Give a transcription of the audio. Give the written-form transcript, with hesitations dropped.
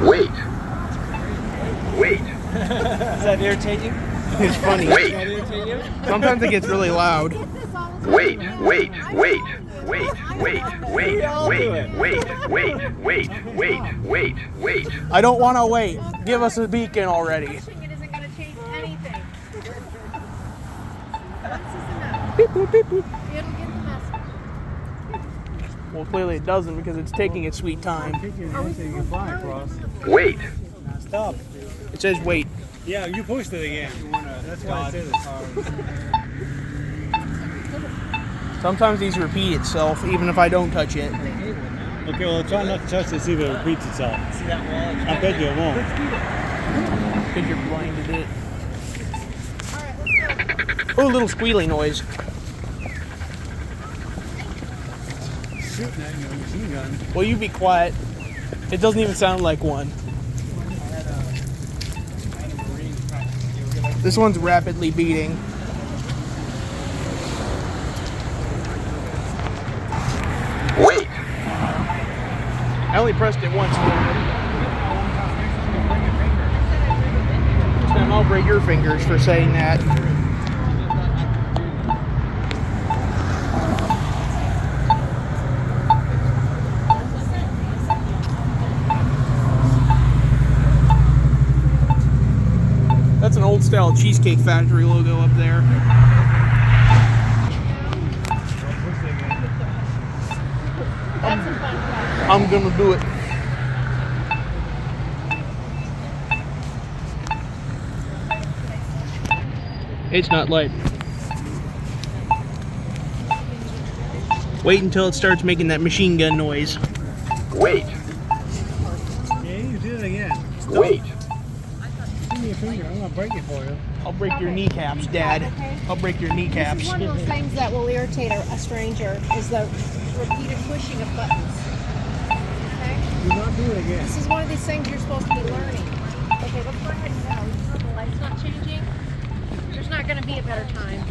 Wait. Wait. Does that irritate you? It's funny. Wait. Does that irritate you? Sometimes it gets really loud. Wait. Wait. Wait. Wait. Wait. Wait. Wait. Wait. Wait. Wait. I don't want to wait. Give us a beacon already. It isn't going to change anything. Beep, boop, beep, boop. It'll get the message. Well, clearly it doesn't because it's taking its sweet time. Wait. Stop. It says wait. Yeah, you pushed it again. That's why I said it. Sometimes these repeat itself even if I don't touch it. Okay, well, try not to touch it, see if it repeats itself. See that wall? I bet you it won't. Because you're blinded it. Alright, let's go. Oh, a little squealing noise. Shooting at you with a machine gun. Well, you be quiet. It doesn't even sound like one. This one's rapidly beating. Wait. I only pressed it once. Next time I'll break your fingers for saying that. That's an old style Cheesecake Factory logo up there. That's a fun fact. I'm gonna do it. It's not light. Wait until it starts making that machine gun noise. Wait. Yeah, you did it again. Wait. Give me a finger, I'm gonna break it for you. I'll break your kneecaps, Dad. I'll break your This kneecaps. is one of those things that will irritate a stranger, is the repeated pushing of buttons. Okay? Do not do it again. This is one of these things you're supposed to be learning. Okay, let's go ahead and go. The light's not changing. There's not going to be a better time.